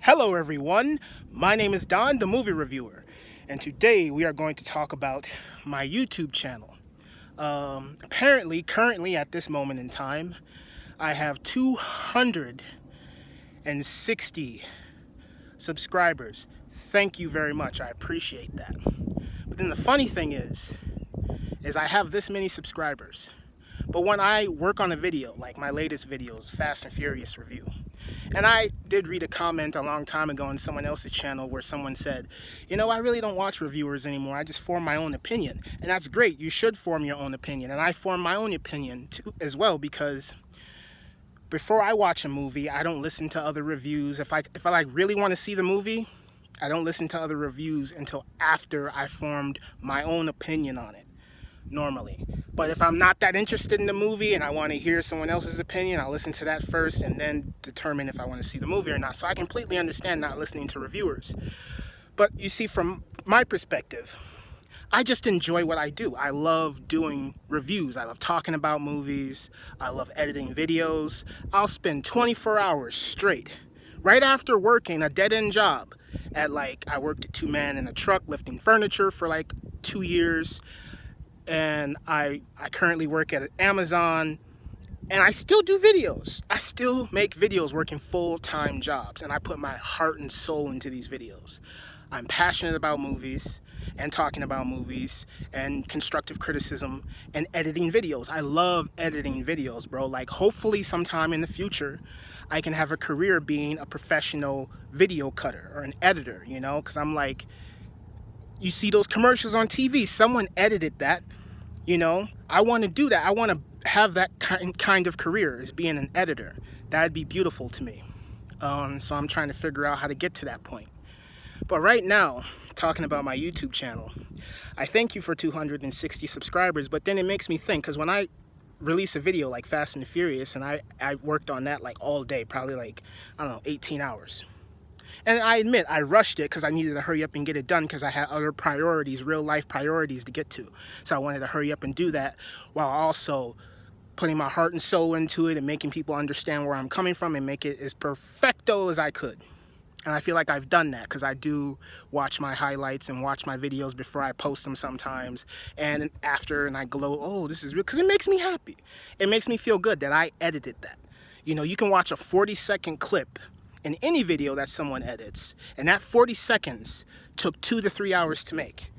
Hello everyone, my name is Don, the movie reviewer, and today we are going to talk about my YouTube channel. Apparently, currently at this moment in time, I have 260 subscribers. Thank you very much, I appreciate that. But then the funny thing is I have this many subscribers, but when I work on a video, like my latest videos, Fast and Furious review, and I did read a comment a long time ago on someone else's channel where someone said, you know, I really don't watch reviewers anymore. I just form my own opinion. And that's great. You should form your own opinion. And I form my own opinion too, as well, because before I watch a movie, I don't listen to other reviews. If I like really want to see the movie, I don't listen to other reviews until after I formed my own opinion on it, normally. But if I'm not that interested in the movie and I want to hear someone else's opinion, I'll listen to that first and then determine if I want to see the movie or not. So I completely understand not listening to reviewers. But you see, from my perspective, I just enjoy what I do. I love doing reviews. I love talking about movies. I love editing videos. I'll spend 24 hours straight, right after working a dead-end job at I worked at 2-man in a truck lifting furniture for 2 years. And I currently work at Amazon, and I still do videos. I still make videos working full-time jobs, and I put my heart and soul into these videos. I'm passionate about movies and talking about movies and constructive criticism and editing videos. I love editing videos, bro. Hopefully sometime in the future, I can have a career being a professional video cutter or an editor, you know, because I'm you see those commercials on TV, someone edited that, you know. I want to do that. I want to have that kind of career as being an editor. That'd be beautiful to me. So I'm trying to figure out how to get to that point. But right now, talking about my YouTube channel, I thank you for 260 subscribers, but then it makes me think, because when I release a video like Fast and Furious, and I worked on that all day, probably I don't know, 18 hours. And I admit, I rushed it because I needed to hurry up and get it done because I had other priorities, real life priorities to get to. So I wanted to hurry up and do that while also putting my heart and soul into it and making people understand where I'm coming from and make it as perfecto as I could. And I feel like I've done that because I do watch my highlights and watch my videos before I post them sometimes. And after, and I glow, oh, this is real, because it makes me happy. It makes me feel good that I edited that. You know, you can watch a 40-second clip in any video that someone edits, and that 40 seconds took 2 to 3 hours to make.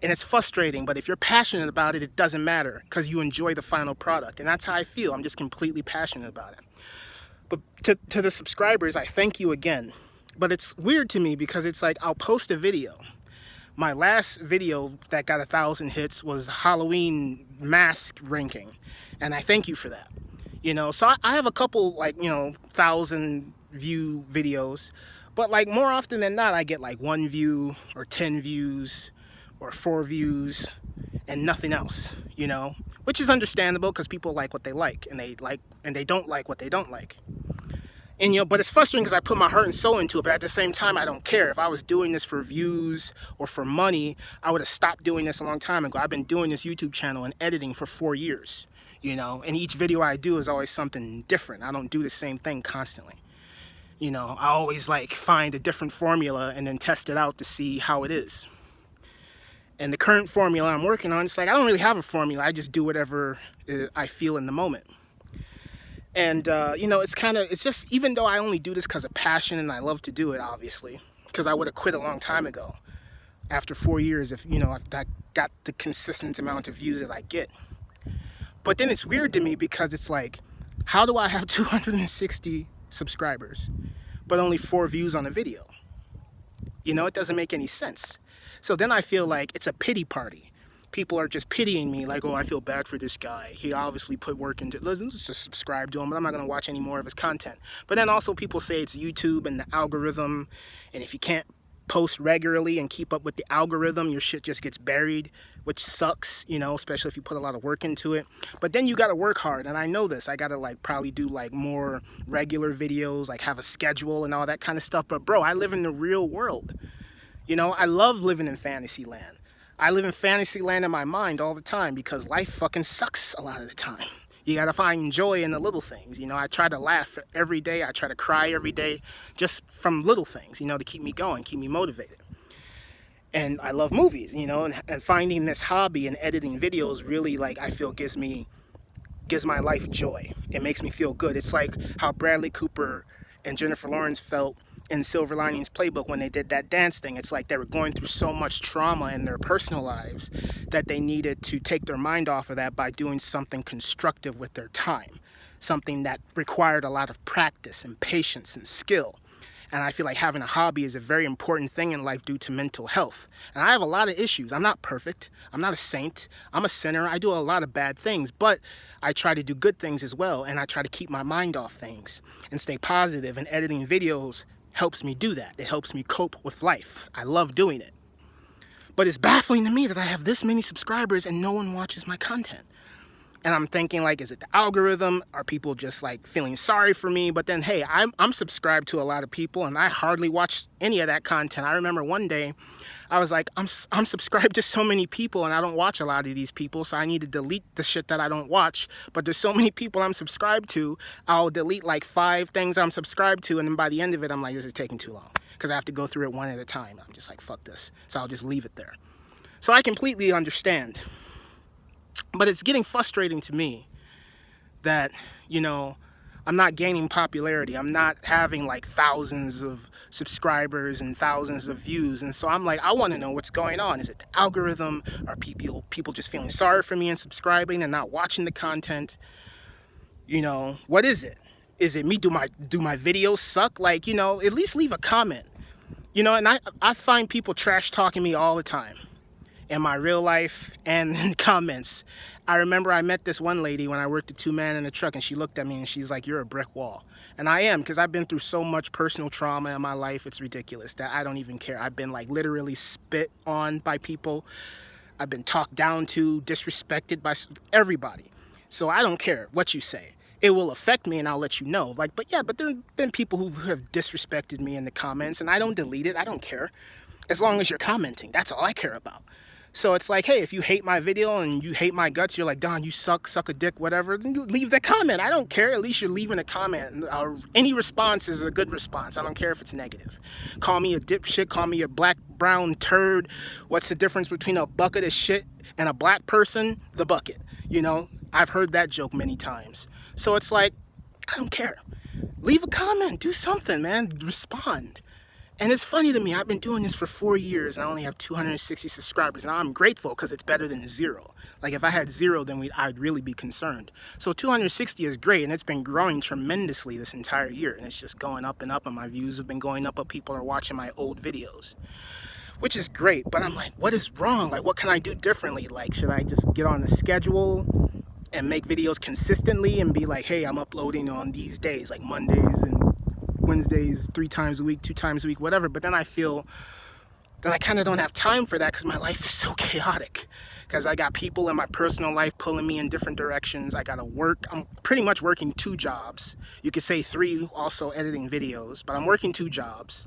And it's frustrating, but if you're passionate about it, it doesn't matter because you enjoy the final product. And that's how I feel. I'm just completely passionate about it. But to the subscribers, I thank you again. But it's weird to me because it's I'll post a video. My last video that got 1,000 hits was Halloween mask ranking, and I thank you for that. You know, so I have a couple 1,000 view videos, but more often than not, I get 1 view or 10 views or 4 views and nothing else, you know, which is understandable because people like what they like, and they don't like what they don't like. And, you know, but it's frustrating because I put my heart and soul into it, but at the same time, I don't care. If I was doing this for views or for money, I would have stopped doing this a long time ago. I've been doing this YouTube channel and editing for 4 years, you know, and each video I do is always something different. I don't do the same thing constantly. You know, I always find a different formula and then test it out to see how it is. And the current formula I'm working on, it's I don't really have a formula. I just do whatever I feel in the moment. And, you know, it's just, even though I only do this because of passion and I love to do it, obviously, because I would have quit a long time ago after 4 years if, you know, if I got the consistent amount of views that I get. But then it's weird to me because it's how do I have 260 subscribers but only 4 views on a video? You know, it doesn't make any sense. So then I feel it's a pity party. People are just pitying me, oh, I feel bad for this guy. He obviously put work into it. Let's just subscribe to him, but I'm not going to watch any more of his content. But then also people say it's YouTube and the algorithm, and if you can't post regularly and keep up with the algorithm, your shit just gets buried, which sucks, you know, especially if you put a lot of work into it. But then you got to work hard, and I know this. I got to probably do more regular videos, have a schedule and all that kind of stuff. But bro, I live in the real world. You know, I love living in fantasy land. I live in fantasy land in my mind all the time because life fucking sucks a lot of the time. You gotta find joy in the little things. You know, I try to laugh every day. I try to cry every day, just from little things, you know, to keep me going, keep me motivated. And I love movies, you know, and finding this hobby and editing videos really, like, I feel gives my life joy. It makes me feel good. It's like how Bradley Cooper and Jennifer Lawrence felt in Silver Linings Playbook when they did that dance thing. It's like they were going through so much trauma in their personal lives that they needed to take their mind off of that by doing something constructive with their time, something that required a lot of practice and patience and skill. And I feel like having a hobby is a very important thing in life due to mental health. And I have a lot of issues. I'm not perfect. I'm not a saint. I'm a sinner. I do a lot of bad things, but I try to do good things as well. And I try to keep my mind off things and stay positive. And editing videos helps me do that. It helps me cope with life. I love doing it. But it's baffling to me that I have this many subscribers and no one watches my content. And I'm thinking, like, is it the algorithm? Are people just like feeling sorry for me? But then, hey, I'm subscribed to a lot of people and I hardly watch any of that content. I remember one day I was like, I'm subscribed to so many people and I don't watch a lot of these people, so I need to delete the shit that I don't watch. But there's so many people I'm subscribed to, I'll delete like 5 things I'm subscribed to, and then by the end of it, I'm like, this is taking too long because I have to go through it one at a time. I'm just like, fuck this. So I'll just leave it there. So I completely understand. But it's getting frustrating to me that, you know, I'm not gaining popularity. I'm not having like thousands of subscribers and thousands of views. And so I'm like, I want to know what's going on. Is it the algorithm? Are people just feeling sorry for me and subscribing and not watching the content? You know, what is it? Is it me? Do my videos suck? Like, you know, at least leave a comment. You know, and I find people trash talking me all the time. In my real life and in comments. I remember I met this one lady when I worked at 2 Man in a Truck, and she looked at me and she's like, you're a brick wall. And I am, because I've been through so much personal trauma in my life, it's ridiculous that I don't even care. I've been like literally spit on by people. I've been talked down to, disrespected by everybody. So I don't care what you say. It will affect me and I'll let you know. Like, but yeah, but there have been people who have disrespected me in the comments and I don't delete it. I don't care. As long as you're commenting, that's all I care about. So it's like, hey, if you hate my video and you hate my guts, you're like, Don, you suck a dick, whatever, then you leave that comment. I don't care. At least you're leaving a comment. Any response is a good response. I don't care if it's negative. Call me a dipshit. Call me a black, brown turd. What's the difference between a bucket of shit and a black person? The bucket. You know, I've heard that joke many times. So it's like, I don't care. Leave a comment. Do something, man. Respond. And it's funny to me, I've been doing this for 4 years and I only have 260 subscribers. Now I'm grateful because it's better than 0. Like if I had 0, then I'd really be concerned. So 260 is great, and it's been growing tremendously this entire year. And it's just going up and up, and my views have been going up, but people are watching my old videos, which is great. But I'm like, what is wrong? Like, what can I do differently? Like, should I just get on the schedule and make videos consistently and be like, hey, I'm uploading on these days, like Mondays and Wednesdays, 3 times a week, 2 times a week, whatever. But then I feel that I kind of don't have time for that because my life is so chaotic. Because I got people in my personal life pulling me in different directions. I got to work. I'm pretty much working 2 jobs. You could say 3, also editing videos. But I'm working 2 jobs.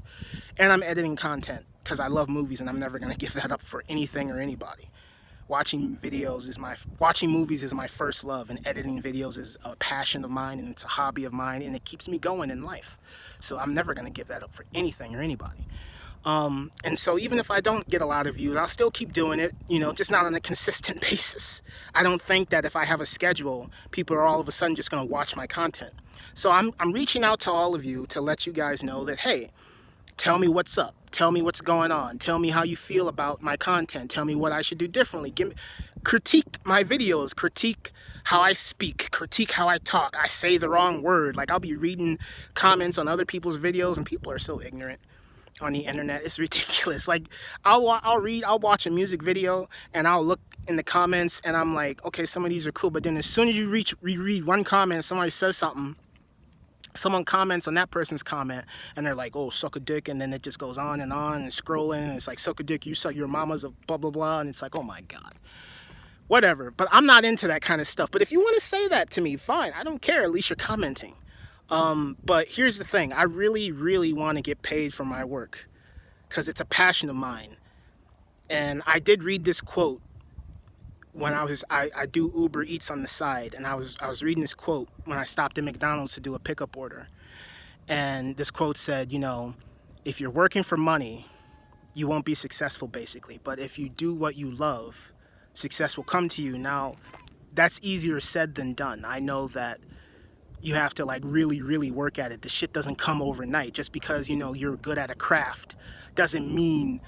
And I'm editing content because I love movies and I'm never going to give that up for anything or anybody. Watching movies is my first love, and editing videos is a passion of mine, and it's a hobby of mine, and it keeps me going in life. So I'm never going to give that up for anything or anybody. And so even if I don't get a lot of views, I'll still keep doing it, you know, just not on a consistent basis. I don't think that if I have a schedule, people are all of a sudden just going to watch my content. So I'm reaching out to all of you to let you guys know that, hey, tell me what's up. Tell me what's going on. Tell me how you feel about my content. Tell me what I should do differently. Critique my videos. Critique how I speak. Critique how I talk. I say the wrong word. Like, I'll be reading comments on other people's videos, and people are so ignorant on the internet. It's ridiculous. Like, I'll watch a music video and I'll look in the comments and I'm like, okay, some of these are cool. But then as soon as you read one comment, somebody says something, someone comments on that person's comment and they're like, oh, suck a dick, and then it just goes on and scrolling, and it's like, suck a dick, you suck, your mama's a blah blah blah, and it's like, oh my god, whatever. But I'm not into that kind of stuff. But if you want to say that to me, fine, I don't care. At least you're commenting. But here's the thing, I really want to get paid for my work because it's a passion of mine. And I did read this quote when I do Uber Eats on the side, and I was reading this quote when I stopped at McDonald's to do a pickup order. And this quote said, you know, if you're working for money, you won't be successful, basically. But if you do what you love, success will come to you. Now, that's easier said than done. I know that you have to like really, really work at it. The shit doesn't come overnight. Just because, you know, you're good at a craft doesn't mean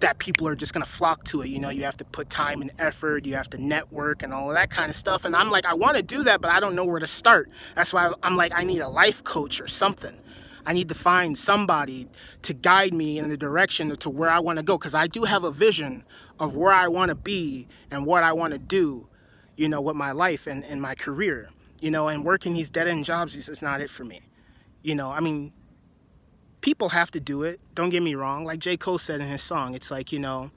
that people are just gonna flock to it. You know, you have to put time and effort, you have to network and all of that kind of stuff. And I'm like, I want to do that, but I don't know where to start. That's why I'm like, I need a life coach or something. I need to find somebody to guide me in the direction to where I want to go, because I do have a vision of where I want to be and what I want to do, you know, with my life and my career, you know. And working these dead-end jobs is not it for me. You know, I mean, people have to do it, don't get me wrong. Like J. Cole said in his song, it's like, you know,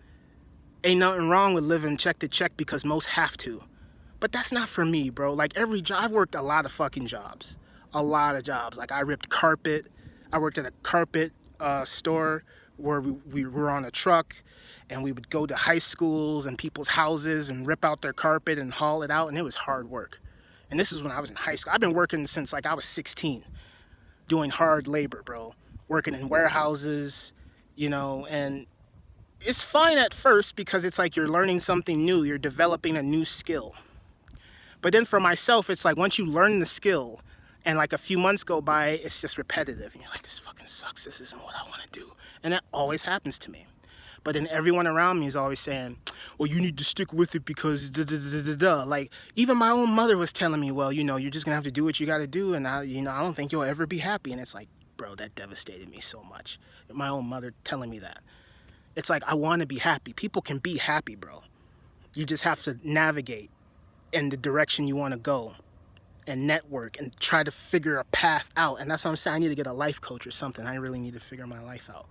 ain't nothing wrong with living check to check because most have to. But that's not for me, bro. Like every job, I've worked a lot of fucking jobs. A lot of jobs. Like I ripped carpet. I worked at a carpet store where we were on a truck, and we would go to high schools and people's houses and rip out their carpet and haul it out, and it was hard work. And this is when I was in high school. I've been working since like I was 16, doing hard labor, bro. Working in warehouses, you know, and it's fine at first because it's like you're learning something new, you're developing a new skill. But then for myself, it's like once you learn the skill and like a few months go by, it's just repetitive. And you're like, this fucking sucks. This isn't what I want to do. And that always happens to me. But then everyone around me is always saying, well, you need to stick with it because da da da da da. Like even my own mother was telling me, well, you know, you're just going to have to do what you got to do. And I don't think you'll ever be happy. And it's like, bro, that devastated me so much. My own mother telling me that. It's like, I want to be happy. People can be happy, bro. You just have to navigate in the direction you want to go and network and try to figure a path out. And that's what I'm saying. I need to get a life coach or something. I really need to figure my life out.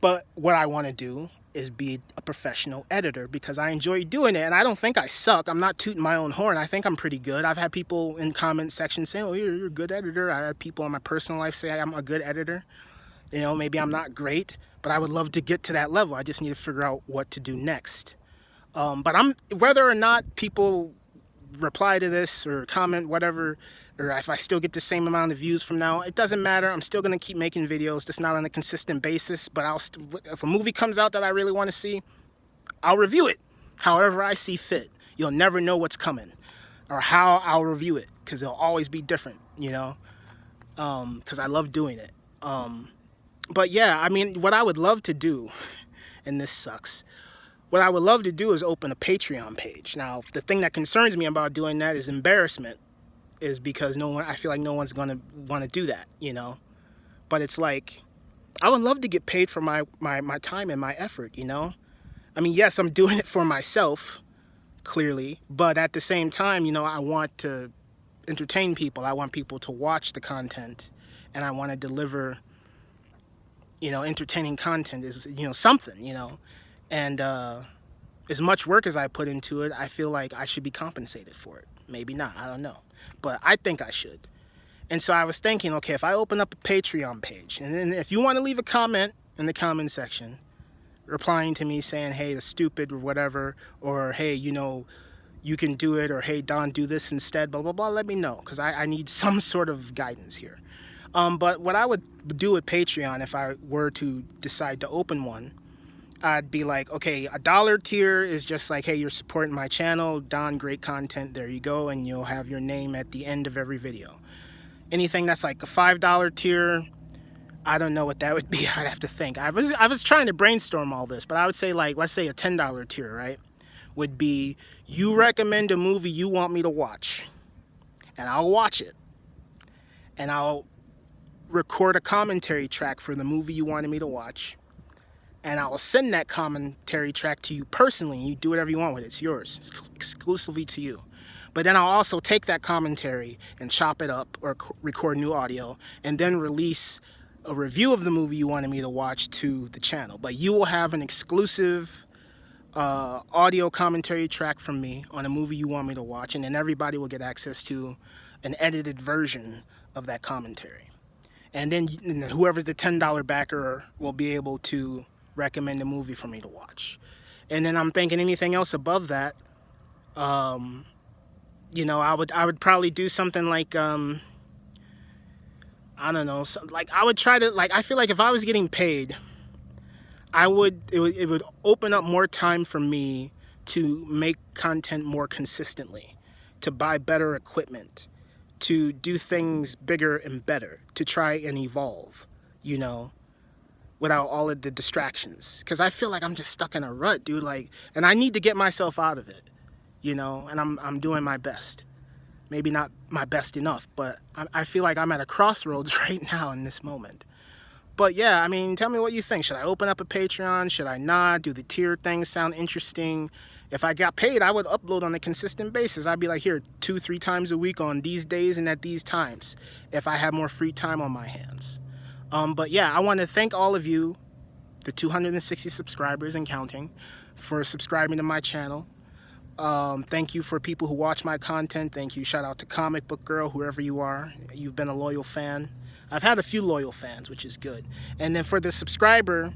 But what I want to do is be a professional editor because I enjoy doing it. And I don't think I suck. I'm not tooting my own horn. I think I'm pretty good. I've had people in comment sections saying, oh, you're a good editor. I had people in my personal life say I'm a good editor. You know, maybe I'm not great, but I would love to get to that level. I just need to figure out what to do next. But whether or not people reply to this or comment, whatever, or if I still get the same amount of views from now, it doesn't matter. I'm still going to keep making videos, just not on a consistent basis. But if a movie comes out that I really want to see, I'll review it however I see fit. You'll never know what's coming or how I'll review it because it'll always be different, you know, because I love doing it. But yeah, I mean, what I would love to do, and this sucks, what I would love to do is open a Patreon page. Now, the thing that concerns me about doing that is embarrassment, is because I feel like no one's going to want to do that, you know? But it's like, I would love to get paid for my time and my effort, you know? I mean, yes, I'm doing it for myself, clearly, but at the same time, you know, I want to entertain people. I want people to watch the content, and I want to deliver, you know, entertaining content is, you know, something, you know? And as much work as I put into it, I feel like I should be compensated for it. Maybe not, I don't know. But I think I should. And so I was thinking, okay, if I open up a Patreon page, and then if you want to leave a comment in the comment section, replying to me saying, hey, it's stupid or whatever, or hey, you know, you can do it, or hey, Don, do this instead, blah, blah, blah, let me know, because I need some sort of guidance here. But what I would do with Patreon if I were to decide to open one, I'd be like, okay, $1 tier is just like, hey, you're supporting my channel, Don, great content, there you go, and you'll have your name at the end of every video. Anything that's like a $5 tier, I don't know what that would be. I'd have to think. I was trying to brainstorm all this, but I would say, like, let's say a $10 tier, right, would be, you recommend a movie you want me to watch, and I'll watch it, and I'll record a commentary track for the movie you wanted me to watch, and I will send that commentary track to you personally, and you do whatever you want with it. It's yours. It's exclusively to you. But then I'll also take that commentary and chop it up or record new audio and then release a review of the movie you wanted me to watch to the channel. But you will have an exclusive audio commentary track from me on a movie you want me to watch, and then everybody will get access to an edited version of that commentary. And then whoever's the $10 backer will be able to recommend a movie for me to watch. And then I'm thinking anything else above that, You know, I would probably do something like I don't know, like I would try to, like, I feel like if I was getting paid, it would open up more time for me to make content more consistently, to buy better equipment, to do things bigger and better, to try and evolve, you know, without all of the distractions. Because I feel like I'm just stuck in a rut, dude, like, and I need to get myself out of it, you know, and I'm doing my best. Maybe not my best enough, but I feel like I'm at a crossroads right now in this moment. But yeah, I mean, tell me what you think. Should I open up a Patreon? Should I not? Do the tier things sound interesting? If I got paid, I would upload on a consistent basis. I'd be like, here, 2-3 times a week on these days and at these times, if I have more free time on my hands. But yeah, I want to thank all of you, the 260 subscribers and counting, for subscribing to my channel. Thank you for people who watch my content. Thank you. Shout out to Comic Book Girl, whoever you are. You've been a loyal fan. I've had a few loyal fans, which is good. And then for the subscriber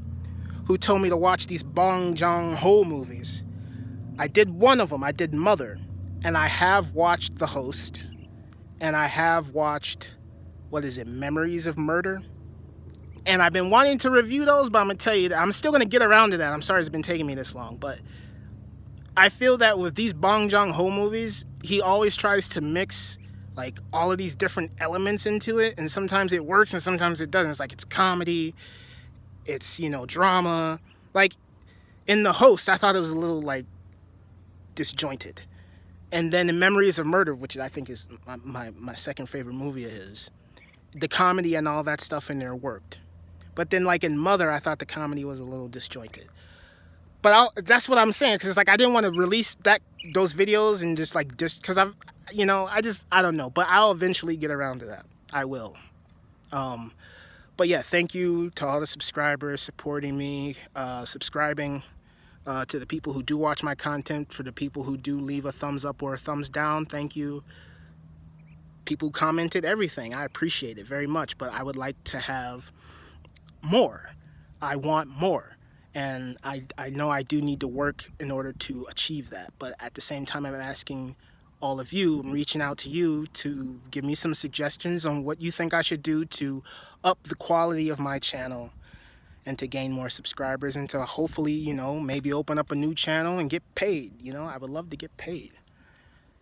who told me to watch these Bong Joon-ho movies, I did one of them. I did Mother. And I have watched The Host. And I have watched, what is it, Memories of Murder? And I've been wanting to review those, but I'm going to tell you that I'm still going to get around to that. I'm sorry it's been taking me this long, but I feel that with these Bong Joon-ho movies, he always tries to mix like all of these different elements into it, and sometimes it works and sometimes it doesn't. It's like it's comedy, it's, you know, drama. Like in The Host, I thought it was a little like disjointed. And then in Memories of Murder, which I think is my second favorite movie of his, the comedy and all that stuff in there worked. But then like in Mother, I thought the comedy was a little disjointed. But that's what I'm saying, because it's like I didn't want to release those videos and just like because I've, you know, I don't know, but I'll eventually get around to that. I will. But yeah, thank you to all the subscribers supporting me, subscribing, to the people who do watch my content, for the people who do leave a thumbs up or a thumbs down. Thank you. People commented everything. I appreciate it very much, but I would like to have more. I want more. And I know I do need to work in order to achieve that. But at the same time, I'm asking all of you, I'm reaching out to you to give me some suggestions on what you think I should do to up the quality of my channel and to gain more subscribers and to hopefully, you know, maybe open up a new channel and get paid. You know, I would love to get paid.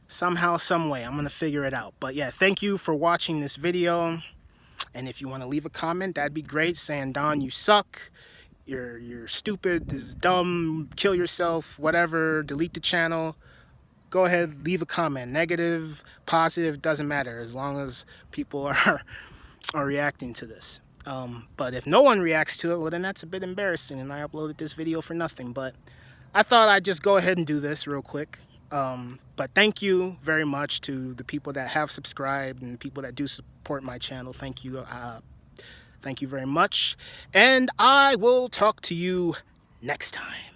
Somehow, some way, I'm going to figure it out. But yeah, thank you for watching this video. And if you want to leave a comment, that'd be great, saying, Don, you suck. You're stupid, this is dumb, kill yourself, whatever, delete the channel. Go ahead, leave a comment. Negative, positive, doesn't matter, as long as people are reacting to this. But if no one reacts to it, well, then that's a bit embarrassing, and I uploaded this video for nothing. But I thought I'd just go ahead and do this real quick. But thank you very much to the people that have subscribed and people that do support my channel. Thank you. Thank you very much, and I will talk to you next time.